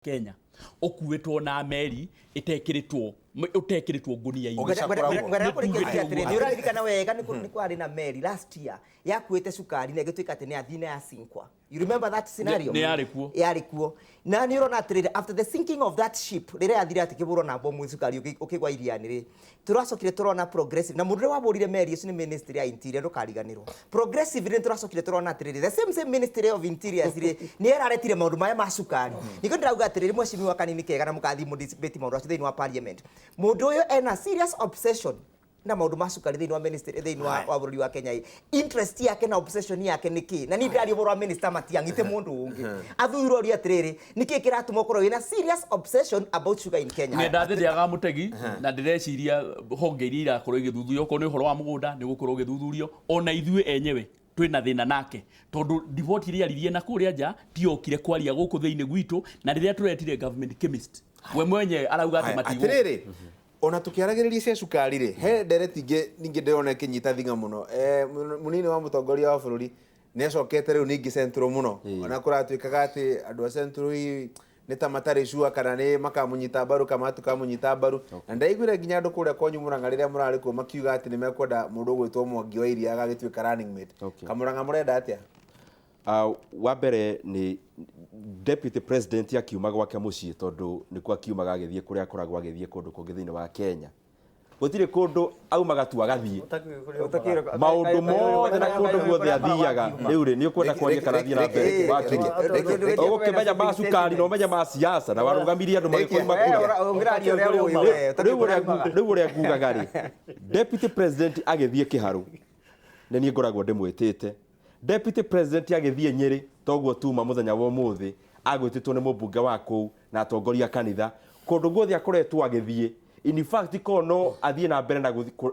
Kenya okuwetwo na meri itekiritwo ngunia-ini ni uraririkana wega ni kwari na meri last year yakuite cukari na igituika ati ni athina ya sinkwa. You remember that scenario? Yari kuo na ni urona atiriri after the sinking of that ship rire athire ati kiburo na bomu cukari ukigwa iriani ri turacokire turona progressive na mundu waburire meri ici ni ministry ya interior ndukariganirwo progressive ri turacokire turona atiriri the same ministry of interior ri ni eraretire maundu maya ma cukari niko ndirauga atiriri mweshimi wa kanini kega na mukathi mu debate maundu acio thiini wa parliament mundu uyu ena serious obsession na maundu ma cukari thiini wa ministry thiini wa bururi wa Kenya interest yake na obsession yake niki na ni ndari burwa minister matiangite mundu ungi athuiro ri atiriri niki kiratuma ukorwo wina serious obsession about sugar in Kenya ni ndathithiaga mutegi na ndireciria honge iria irakorwo igithuthurio ko ni uhoro wa mugunda ni gukorwo githuthurio ona ithue enyewe twina thina nake tondu divoti iria aririe na kuria nja tiokire kwaria guku thiini gwitu na riria turetire government chemist we mwenye arauga ati matigo ona tukiaragiriria cia cukari ri he ndereti ningi ndirona kinyita thinga muno munini wa mutongoria wa bururi ni acokete riu ningi central muno ona kuratuikaga ati andu a central ni ta matari cua kana ni makamunyita baru kama tukamunyita baru na ndaiguire nginya andu kuria kwanyu muranga riria murari ku makiuga ati ni mekwenda mundu gwitwo Mwangi wa iria agagituika running mate kamuranga murenda atia wa mbere ni deputy president akiuma gwake mucii tondu nikuo akiumaga agithie kuria akoragwo agithie kundu kungi thiini wa Kenya gutire kundu aumaga tu agathie maundu mothe na kundu guothe athiaga riu ri ni ukwenda kwaria kana thie na mbere wakinya ugukimenya ma cukari no menya ma siasa na warugamirie andu magikoima kuria riu uria ngugaga ri deputy president agithie kiharu ni nie ngoragwo ndimwitite deputy president agithie Nyeri toguo tuma muthenya wa umuthi agwititwo ni mubunge wa kuu na atongoria kanitha kundu guothe akoretwo agithie in fact kono athie na mbere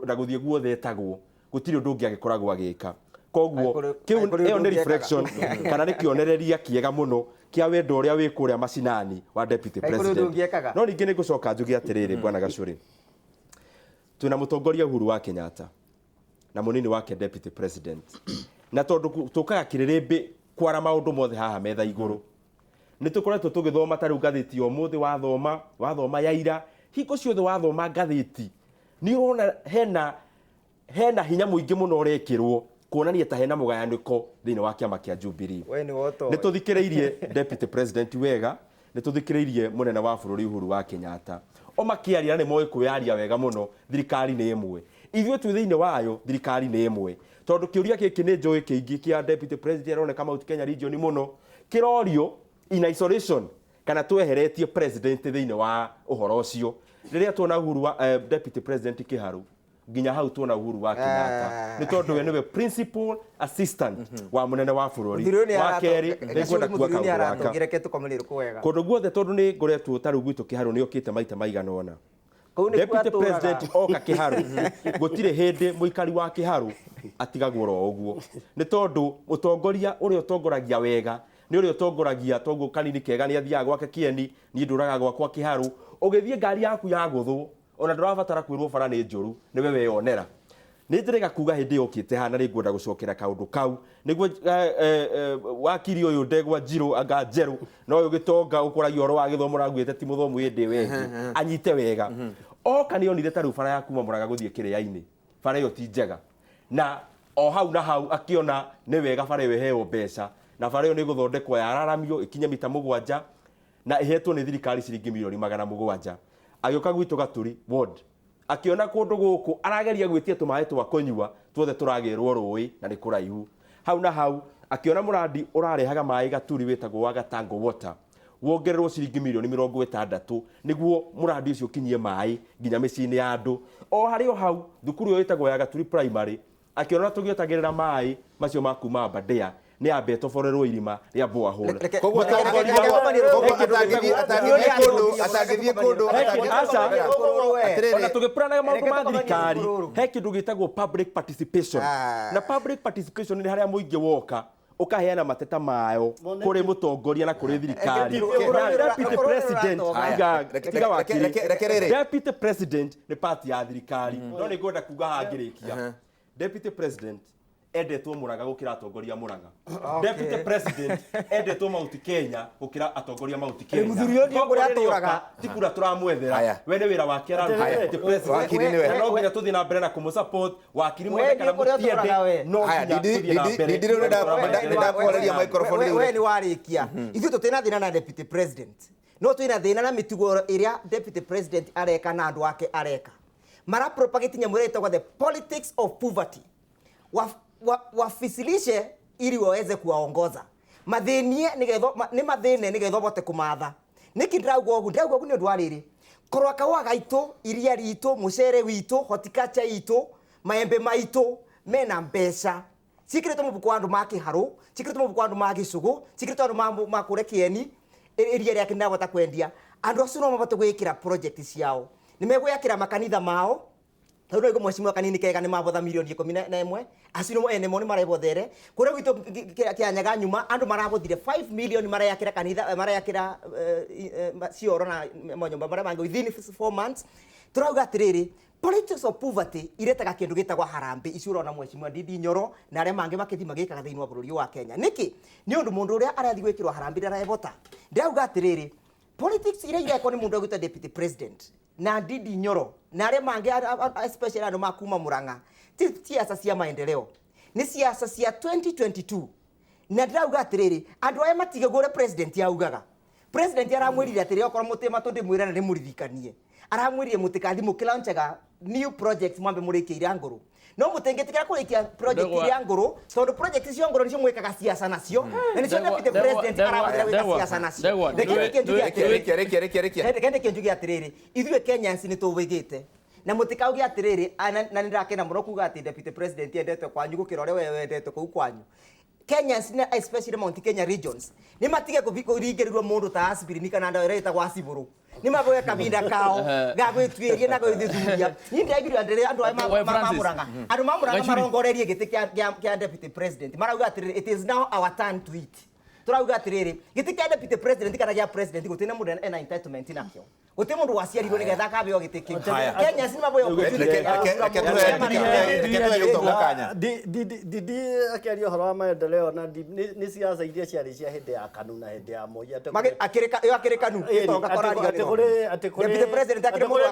na guthie guothe etagwo gutiri undu ungi agikoragwo agika koguo kiu ni reflection kana ni kionereria kiega muno kia wendo uria wi kuria macinani wa deputy president no ningi ni gucoka njugi atiriri bwana Gacuri tuna mutongoria Uhuru wa Kenyatta na munini wake deputy president na tondu tukaga Kiririmbi kwara maundu mothe haha metha iguru ni tukoretwo tugithoma tari ngathiti o muthi wathoma yaira hiko ciothe wathoma ngathiti ni urona hena hinya muingi muno urekirwo kuonania ta hena mugayaniko thiini wa kiama kia Jubilee ni tuthikiriirie deputy president wega ni tuthikiriirie munene wa bururi Uhuru wa Kenyatta o makiaria ni moi kuyaria wega muno thirikari ni imwe ithuĩ tu thiini wayo thirikari ni imwe tondu kiuria giki ni njoi kiingi kia deputy president aroneka Mount Kenya region muno kirorio in isolation kana tweheretie president thiini wa uhoro ucio riria tuona Uhuru wa deputy president kiharu nginya hau tuona Uhuru wa Kenyatta ni tondu we niwe principal assistant wa munene wa bururi wa keri ngwenda kuaka kundu guothe tondu ni ngoretwo taru gwitu kiharu ni okite maita maigana ona deputy president oka kiharu gutire hindi muikari wa kiharu atigagwo uguo ni tondu mutongoria uria utongoragia wega ni uria utongoragia tongu kanini kega ni athiaga gwake kieni ni nduraga gwakwa kiharu ugithie ngari yaku ya guthwo ona ndurabatara kwirwo bara ni njuru ni we weyonera ni ndirega kuga hindi okite hana ri ngwenda gucokera kaundu kau niguo wakiri uyu ndegwa njiro anga njeru no uyu gitonga ukoragio oro wa githomo raguite ti muthomu hindi wengi anyite wega oka ni onire taru bara ya kuma Muraga guthie Kiria-ini bara iyo ti njega na o hau na hau akiona ni wega bara iyo heo mbeca na bara iyo ni guthondekwo ya araramio ikinye mita 7 na ihetwo ni thirikari ciringi milioni 700 agioka gwitu Gaturi ward akiona kundu guku arageria gwitia tumae twa kunyua tuothe turagirwo rui na ni kuraihu hau na hau akiona muradi urarehaga mai Gaturi wetagwo wa Gatango water wongererwo ciringi milioni 60 niguo muradi ucio kinyie mai nginya micini ya andu o hari o hau thukuru yo wetagwo ya Gaturi primary akiona tugiotagirira mai macio makuma Badea ni ambe toforerwo irima ria borehole koguo atangithie kundu ona tugipurana maundu ma thirikari he kindu gitagwo public participation na public participation ni haria muingi woka ukaheana mateta mayo kuri mutongoria na kuri thirikari deputy president deputy president ni party ya thirikari no ni ngwenda kuga hangirikia deputy president endetwo Murang'a gukira atongoria Murang'a. Deputy President endetwo Mount Kenya gukira atongoria Mount Kenya. Muthuri uyu ngore aturaga tikura turamwethera we ni wira wake Deputy President no nginya tuthi na mbere na kumusupport wakiri mwende kana mutiende no ndakuoreria microphone we ni warikia ithu tutina thina na Deputy President no twina thina na mitugo iria Deputy President areka na andu ake areka mara propagate nyamura itagwa the politics of poverty wafisilishe ili waweze kuwaongoza mathenie ni mathine nigetho bote kumatha niki ndaugo ni undu wariri korwa kawa gaitu iria ritu mucere witu horticulture itu maembe maitu mena mbeca sikirito mubuko andu makiharu sikirito mubuko andu magicugu sikirito andu makure kieni iria ria kinda bota kwendia andu acio no mabate gwikira project ciao nimegwikira makanitha mao Tauno iko mheshimiwa kanini kega ni mabotha milioni 11 asino ene mo ni marabothere kure gwito kianyaga nyuma andu marabothire 5 million marayakira kanitha marayakira cioro na monyomba marabango within 4 months turauga atiriri politics of poverty iretaga kindu gitagwa harambe icio urona mheshimiwa Ndindi Nyoro na aria mangi makithi magikaga thiini wa bururi wa Kenya niki ni undu mundu uria arathi gwikirwa harambe ndarabota ndauga atiriri politics ire ireko ni mundu gwita deputy president na Ndindi Nyoro na aria mangi especially andu makuma Murang'a ti siasa cia maendeleo ni siasa cia 2022 na ndauga atiriri andu aya matige gore president yaugaga president aramwirire atiriri okora mutima tundi mwira na ni muridikanie aramwirire mutikathi mukilaunchaga new projects mwambe murikiira nguru no mutengetikira kurikia project ya nguru tondu project cio nguru nicio mwikaga siasa nacio na nicio deputy president aramwira wika siasa nacio kende kenjugi atiriri ithuĩ Kenyans ni tuvigite na mutikaugi atiriri na ndirakena muno kuga ati deputy president endete kwanyu gukira ore wewe endete kuu kwanyu Kenyans especially Mount Kenya regions ni matige kuringirirwo mundu ta aspirini kana ndawa ire itagwa aciburu ni maboya kabinda kao gagwitwirie na gwithuthuria ni ndigiri andire andu aya mamuranga andu mamuranga marongorerie giti kia deputy president marauga atiriri it is now our turn to eat turauga atiriri giti kia deputy president kana gia president gutina mundu ena entitlement nakio guti mundu waciarirwo nigetha kabeo giti kiu Kenya si maboya Didi akiaria horo wa maendeleo na ni siasa iria ciari cia hindi ya KANU na hindi ya Moi akire KANU itonga korari ati kuri deputy president akire mundu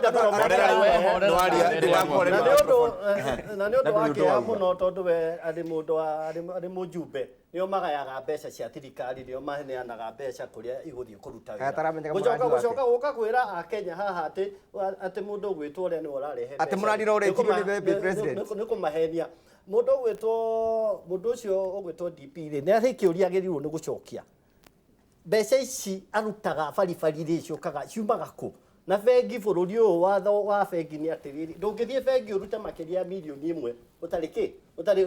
na ni undu wake ya muno tondu we ari mujumbe nio magayaga mbeca cia thirikari nio maheanaga mbeca kuria iguthii kuruta wira gucoka guka kwira a Kenya haha ati mundu gwitwo ria ni urarehe ati muradi no deputy president ni kumahenia mundu ucio ugwitwo DP ri ni ari kiuria girirwo ni gucokia mbeca ici arutaga baribari ri ciokaga ciumaga ku na bengi bururi uyu watho wa bengi ni atiriri ndungithie bengi urute makiria milioni 1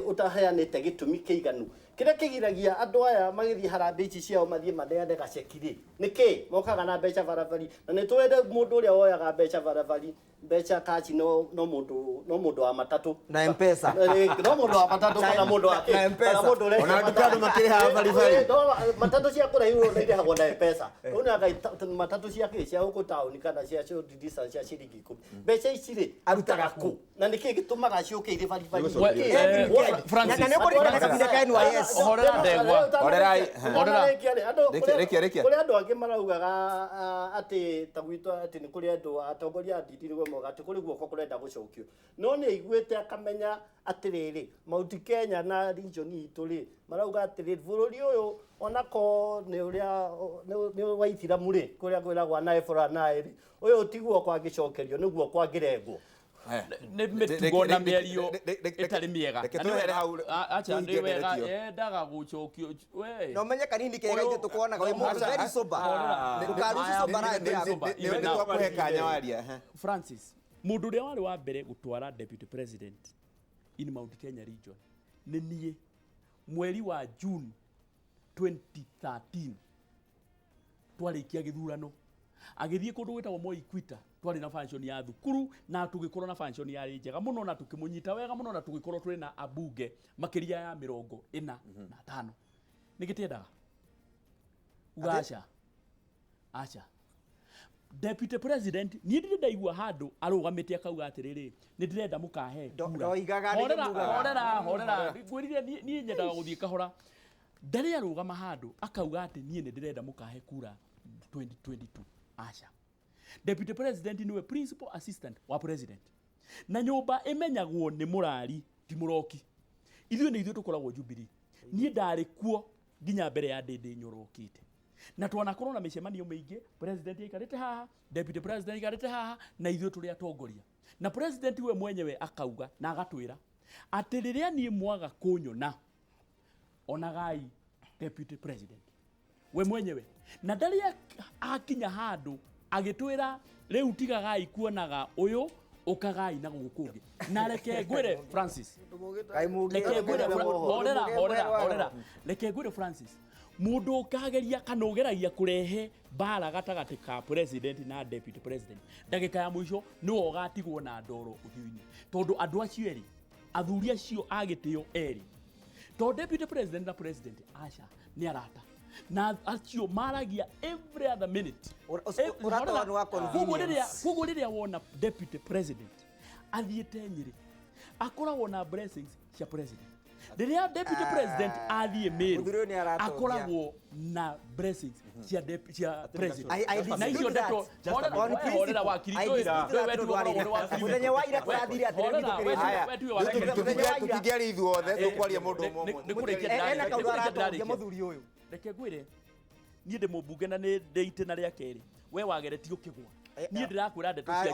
utaheanite gitumi kiiganu kira kigiragia andu aya magithie harambe ici ciao mathie maneane gacekiri niki mokaga na mbeca barabari na ni twende mundu uria woyaga mbeca barabari mbeca kaci no mundu wa matatu na M-Pesa no mundu wa matatu kana mundu wa na M-Pesa ona dukano makiriha baribari matatu cia kuraihu ni irihagwo na M-Pesa una matatu cia cia huko town kana cia distance cia ciringi 10 mbeca ici ri arutaga ku na niki gitumaga ciuke iri baribari Francis na neko rikana kabinda kaenu wa yes horera ndegwa rekia kuri andu angi maraugaga ati tagwitwa ati ni kuri andu atongoria Ndindi nigwe moga ati kuri guoko kurenda gucokio no ni iguite akamenya atiriri Mount Kenya na region itu ri marauga atiriri bururi uyu onako ni uria ni waithiramu ri kuria kwiragwa nae fora nae ri uyu tiguo kwa gicokerio niguo kwa ngirengwo ne mitugo na mĩario ĩtarĩ mĩega acha ndĩ wega endaga gũcokio we no menye kanini kega itũ tukuonaga we mũndũ very sober ndukaruci sober nĩ twakuhe kanya waria Francis mũndũ ũrĩa warĩ wa mbere gũtwara deputy president in Mount Kenya region nĩ niĩ mweri wa June 2013 twarĩkia gĩthurano agithie kundu gwitagwo Moi Equator twari na function ya thukuru na tugikorwo na function ya njega muno na tukimunyita wega muno na tugikorwo turi na abunge makiria ya 45 nigitiendaga ugasha acha deputy president ni ndi ndaigua handu arugamite akauga atiriri ni ndirenda mukahe ndoigaga horera ngwirire ni nyendaga guthie kahora ndari arugama handu akauga ati ni ndirenda mukahe kura 2022 acha deputy president niwe principal assistant wa president na nyumba imenyagwo ni murari ti muroki ithuĩ nĩ ithuĩ tũkoragwo Jubilee niĩ ndarĩ kuo nginya mbere ya ndĩndĩ nyorokite na twanakorwo na mĩcemanio mĩingĩ president aikarĩte haha deputy president aikarĩte haha na ithuĩ tũrĩ atongoria na president we mwenyewe akauga na agatwĩra atĩ rĩrĩa niĩ mwaga kũnyona onagai deputy president we mwenyewe na ndarĩ akinya handũ agĩtwĩra rĩu tigagai kuonaga ũyũ okagai na gukungi na reke ngwire Francis reke ngwire Francis mundu ukageria kana ugeragia kurehe bara gatagati ka president na deputy president ndagika ya mwisho no ugatigwo na ndoro uthiu-ini tondu andu acio eri athuri acio agitio eri to deputy president na president acha ni arata na acio maragia every other minute kugo riria wona deputy president athiete Nyeri akoragwo na blessings cia president riria deputy president athie Meru akoragwo na blessings cia president na icio ndeto horera wakiri muthenya wa ira kurathire atire tukigeri ithuothe tukwaria mundu ena kaudara muthuri uyu reke ngwire niĩ ndĩ mũmbunge na nĩ ndĩ itĩna rĩa kerĩ we wageretie ũkĩgwa niĩ ndĩrakwĩra ndeto cia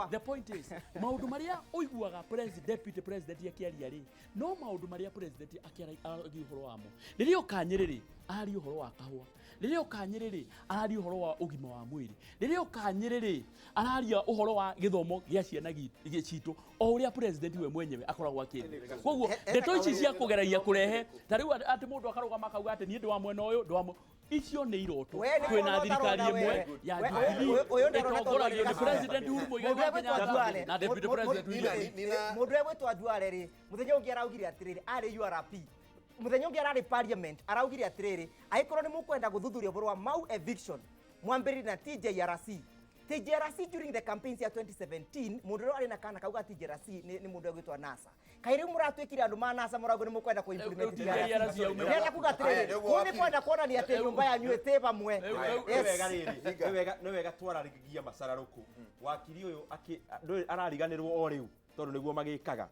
the point is maũndũ marĩa ũiguaga deputy president akĩaria rĩ no maũndũ marĩa president akĩaria ũhoro wamo rĩrĩa ũkanyĩrĩrĩ araria ũhoro wa kahũa rĩrĩa ũkanyĩrĩrĩ araria ũhoro wa ũgima wa mwĩrĩ rĩrĩa ũkanyĩrĩrĩ araria ũhoro wa gĩthomo gĩa ciana citũ o ũrĩa president we mwenyewe akoragwo akĩrĩ koguo ndeto ici cia kũgeragia kũrehe ta rĩu atĩ mũndũ akarũgama akauga atĩ niĩ ndĩ wa mwena ũyũ ndĩ wa icio nĩ iroto kwĩna thirikari ĩmwe ya Jubilee ĩtongoragio nĩ president Uhuru Muigai Kenyatta na deputy president mũndũ egwĩtwo Duale rĩ mũthenya ũngĩ araugire atĩrĩrĩ arĩ URP muthenya ũngĩ ararĩ parliament araugire atĩrĩrĩ angĩkorwo nĩ mũkwenda gũthuthuria ũhoro wa Mau eviction mwambĩrĩrie na TJRC during the campaigns ya 2017 mundu ro ari na kana kauga TJRC ni mundu egwitwa NASA kaire muratwikire andu ma NASA murago ni mukwenda ku implement TJRC nenda kuga atĩrĩrĩ wone kwenda kuona ni atĩ nyumba yanyu ĩtĩ bamwe nĩ wega twararigia macararuku wakiri uyu arariganirwo o riu tondu niguo magikaga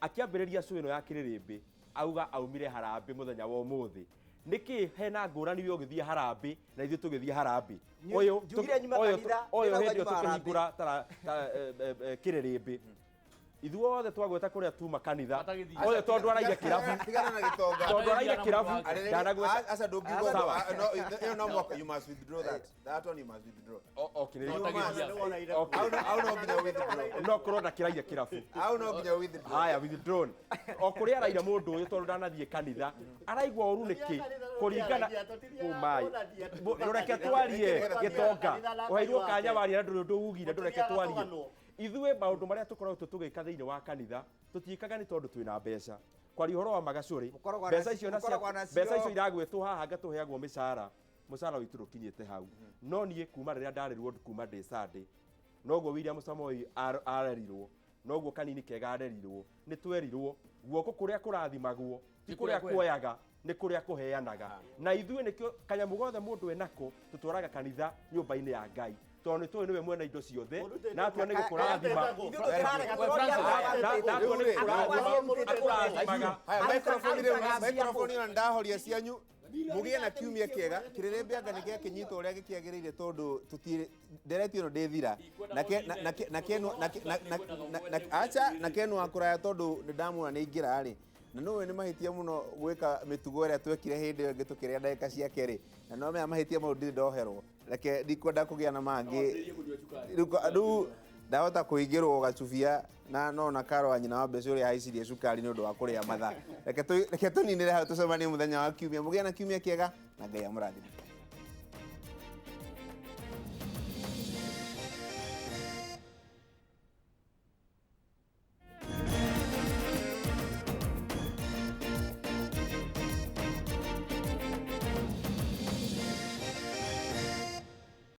akiambĩrĩria cũĩno ya Kiririmbi auga aumire harambe muthenya wa ũmũthĩ niki hena ngũrani we ũgĩthie harambe na ithuĩ tũgĩthie harambe ũyũ hĩndĩ tũkĩhingũra Kiririmbi ithuothe twagweta kũrĩa tuma kanitha othe tondu araire kirabu tigana na gitonga tondu araire kirabu ndanagweta asa ndũngĩgwa no no mwaka you must withdraw that one you must withdraw okay au no nginya withdraw no korwo ndakĩraire kirabu au no nginya withdraw haya withdrawn o kũrĩa araire mũndũ ũyũ tondu ndanathie kanitha araigua ũru nĩkĩ kũringana kumai ndũreke twarie gĩtonga ũheirwo kanya waria na ndũugire ndũreke twarie ithuĩ maũndũ marĩa tũkoragwo tũgĩka thĩinĩ wa kanitha tũtiĩkaga nĩ tondũ twĩna mbeca kwaria ũhoro wa magacũrĩ mbeca icio iragwĩtwo haha ngatũheagwo mũcara witũ ndũkinyĩte hau no niĩ kuma rĩrĩa ndarĩrwo kuma ndĩ Sunday noguo William Samoei arerirwo noguo kanini kega arerirwo nĩ twerirwo guoko kũrĩa kũrathimagwo ti kũrĩa kuoyaga nĩ kũrĩa kũheanaga na ithuĩ nĩkĩo kanyamũ gothe mũndũ enako tũtwaraga kanitha nyũmba-inĩ ya Ngai tondũ nĩ tũĩ nĩwe mwena indo ciothe na atua nĩ gũkũrathima microphone ĩno ndahoria cianyu mũgĩe na kiumia kĩega Kiririmbi anga nĩ gĩakĩnyita ũrĩa gĩkĩagĩrĩire tondũ nderetio ĩno ndĩthira na kenu akũraya tondũ nĩ ndamuona nĩ ingĩra rĩ na nowe nĩ mahĩtia mũno gwĩka mĩtugo ĩrĩa twekire hĩndĩ ĩyo ngĩtũkĩrĩa ndagĩka cia kerĩ na no maya mahĩtia maũndũ ndirĩ ndoherwo reke ndikwenda kũgĩa na mangĩ rĩu ndahota kũingĩrwo gacubia na no na karo wa nyina wa mbeca ũrĩa haicirie cukari nĩ ũndũ wa kũrĩa mathaa reke tũninĩre hau tũcemanie mũthenya wa kiumia mũgĩe na kiumia kĩega na Ngai amũrathime.